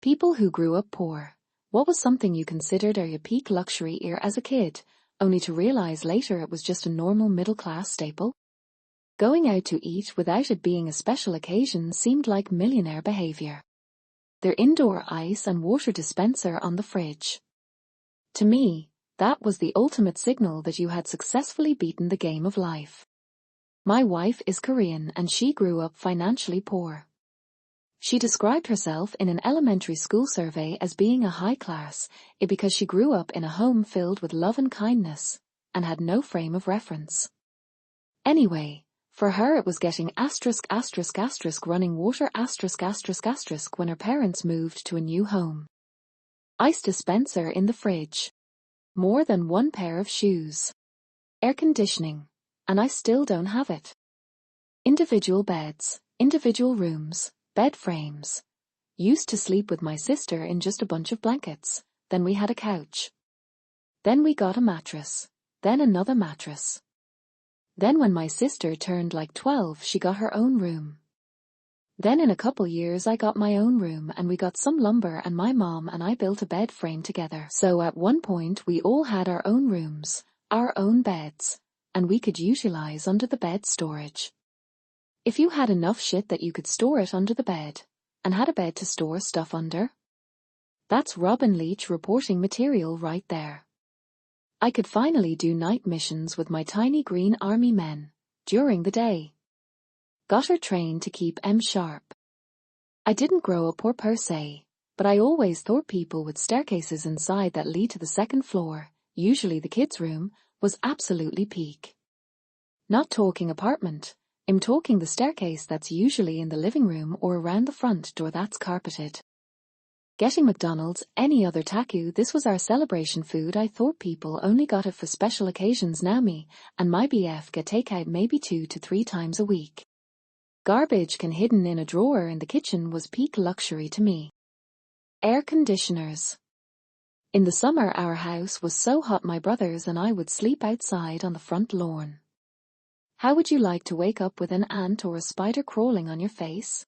People who grew up poor. What was something you considered your peak luxury as a kid, only to realize later it was just a normal middle-class staple? Going out to eat without it being a special occasion seemed like millionaire behavior. Their indoor ice and water dispenser on the fridge. To me, that was the ultimate signal that you had successfully beaten the game of life. My wife is Korean and she grew up financially poor. She described herself in an elementary school survey as being a high class because she grew up in a home filled with love and kindness, and had no frame of reference. Anyway, for her it was getting **** running water **** when her parents moved to a new home. Ice dispenser in the fridge. More than one pair of shoes. Air conditioning. And I still don't have it. Individual beds, individual rooms, bed frames. Used to sleep with my sister in just a bunch of blankets, then we had a couch. Then we got a mattress, then another mattress. Then when my sister turned like 12, she got her own room. Then in a couple years I got my own room and we got some lumber and my mom and I built a bed frame together. So at one point we all had our own rooms, our own beds, and we could utilize under the bed storage. If you had enough shit that you could store it under the bed, and had a bed to store stuff under, that's Robin Leach reporting material right there. I could finally do night missions with my tiny green army men, during the day. Got her trained to keep sharp. I didn't grow up poor per se, but I always thought people with staircases inside that lead to the second floor, usually the kids' room, was absolutely peak. Not talking apartment, I'm talking the staircase that's usually in the living room or around the front door that's carpeted. Getting McDonald's, any other taco, this was our celebration food. I thought people only got it for special occasions. Now me and my BF get takeout maybe 2 to 3 times a week. Garbage can hidden in a drawer in the kitchen was peak luxury to me. Air conditioners. In the summer our house was so hot my brothers and I would sleep outside on the front lawn. How would you like to wake up with an ant or a spider crawling on your face?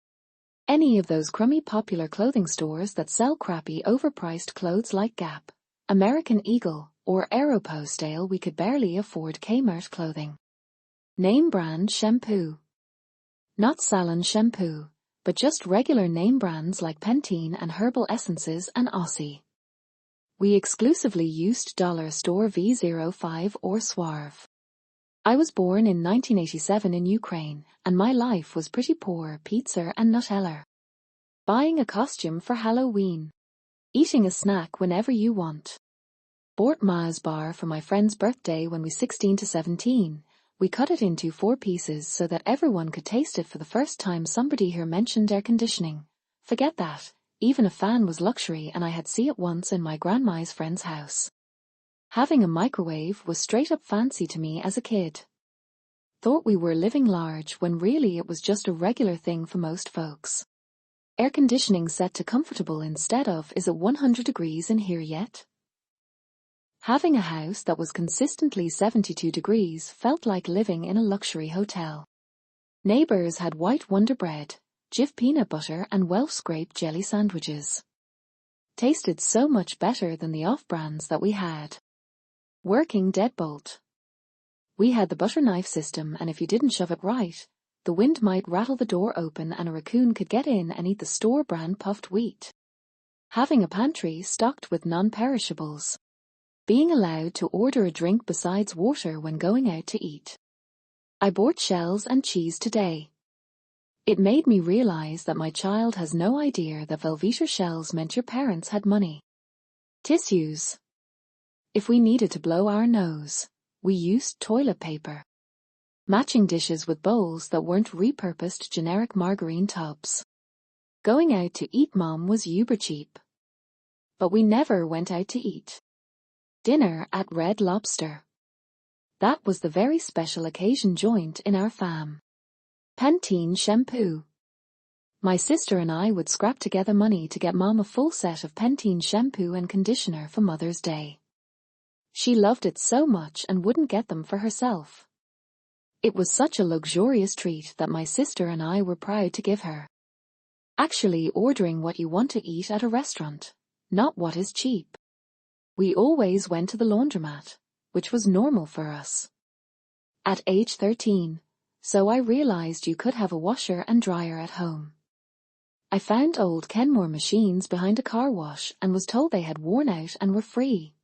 Any of those crummy popular clothing stores that sell crappy overpriced clothes like Gap, American Eagle, or Aeropostale, we could barely afford Kmart clothing. Name brand shampoo. Not Salon shampoo, but just regular name brands like Pantene and Herbal Essences and Aussie. We exclusively used dollar store V05 or Suave. I was born in 1987 in Ukraine, and my life was pretty poor: pizza and Nutella. Buying a costume for Halloween. Eating a snack whenever you want. Bought Mars bar for my friend's birthday when we 16 to 17. We cut it into 4 pieces so that everyone could taste it for the first time. Somebody here mentioned air conditioning. Forget that, even a fan was luxury and I had seen it once in my grandma's friend's house. Having a microwave was straight up fancy to me as a kid. Thought we were living large when really it was just a regular thing for most folks. Air conditioning set to comfortable instead of is it 100 degrees in here yet? Having a house that was consistently 72 degrees felt like living in a luxury hotel. Neighbors had white Wonder Bread, Jif peanut butter and Welsh scrape jelly sandwiches. Tasted so much better than the off-brands that we had. Working deadbolt. We had the butter knife system, and if you didn't shove it right, the wind might rattle the door open and a raccoon could get in and eat the store brand puffed wheat. Having a pantry stocked with non-perishables. Being allowed to order a drink besides water when going out to eat. I bought shells and cheese today. It made me realize that my child has no idea that Velveeta shells meant your parents had money. Tissues. If we needed to blow our nose, we used toilet paper. Matching dishes with bowls that weren't repurposed generic margarine tubs. Going out to eat mom was uber cheap. But we never went out to eat. Dinner at Red Lobster. That was the very special occasion joint in our fam. Pantene shampoo. My sister and I would scrap together money to get mom a full set of Pantene shampoo and conditioner for Mother's Day. She loved it so much and wouldn't get them for herself. It was such a luxurious treat that my sister and I were proud to give her. Actually ordering what you want to eat at a restaurant, not what is cheap. We always went to the laundromat, which was normal for us. At age 13, so I realized you could have a washer and dryer at home. I found old Kenmore machines behind a car wash and was told they had worn out and were free.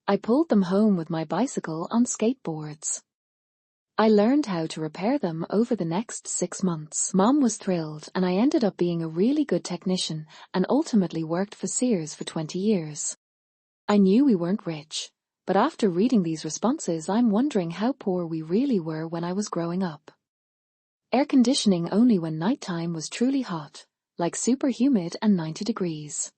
I pulled them home with my bicycle on skateboards. I learned how to repair them over the next 6 months. Mom was thrilled and I ended up being a really good technician and ultimately worked for Sears for 20 years. I knew we weren't rich, but after reading these responses I'm wondering how poor we really were when I was growing up. Air conditioning only when nighttime was truly hot, like super humid and 90 degrees.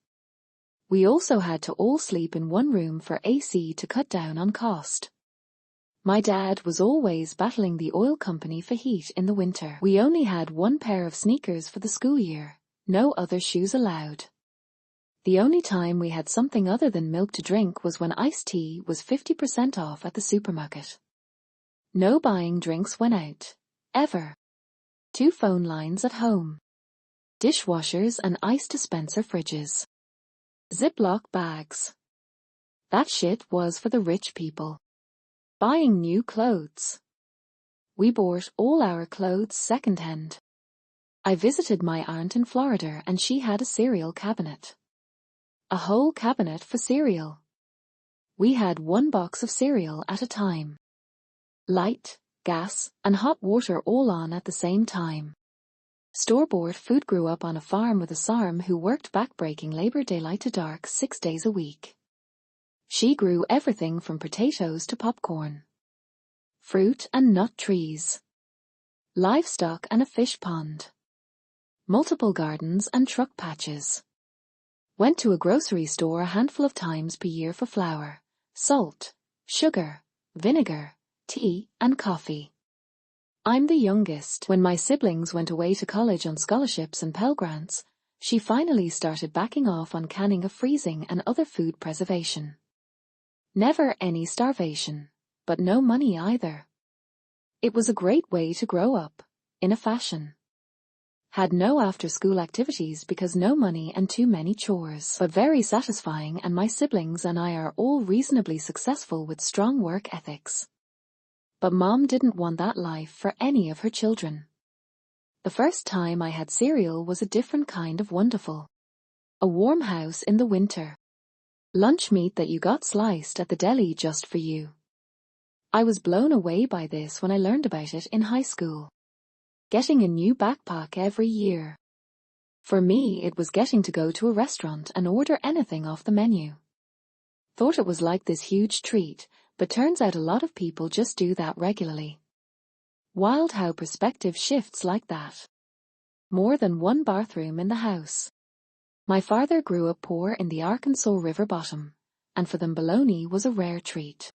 We also had to all sleep in one room for AC to cut down on cost. My dad was always battling the oil company for heat in the winter. We only had one pair of sneakers for the school year, no other shoes allowed. The only time we had something other than milk to drink was when iced tea was 50% off at the supermarket. No buying drinks when out, ever. 2 phone lines at home. Dishwashers and ice dispenser fridges. Ziploc bags. That shit was for the rich people. Buying new clothes. We bought all our clothes second-hand. I visited my aunt in Florida and she had a cereal cabinet. A whole cabinet for cereal. We had 1 box of cereal at a time. Light, gas, and hot water all on at the same time. Store-bought food. Grew up on a farm with a sarm who worked back-breaking labor daylight to dark 6 days a week. She grew everything from potatoes to popcorn. Fruit and nut trees. Livestock and a fish pond. Multiple gardens and truck patches. Went to a grocery store a handful of times per year for flour, salt, sugar, vinegar, tea, and coffee. I'm the youngest. When my siblings went away to college on scholarships and Pell Grants, she finally started backing off on canning of freezing and other food preservation. Never any starvation, but no money either. It was a great way to grow up, in a fashion. Had no after-school activities because no money and too many chores, but very satisfying, and my siblings and I are all reasonably successful with strong work ethics. But Mom didn't want that life for any of her children. The first time I had cereal was a different kind of wonderful. A warm house in the winter. Lunch meat that you got sliced at the deli just for you. I was blown away by this when I learned about it in high school. Getting a new backpack every year. For me, it was getting to go to a restaurant and order anything off the menu. Thought it was like this huge treat, but turns out a lot of people just do that regularly. Wild how perspective shifts like that. More than one bathroom in the house. My father grew up poor in the Arkansas River bottom, and for them bologna was a rare treat.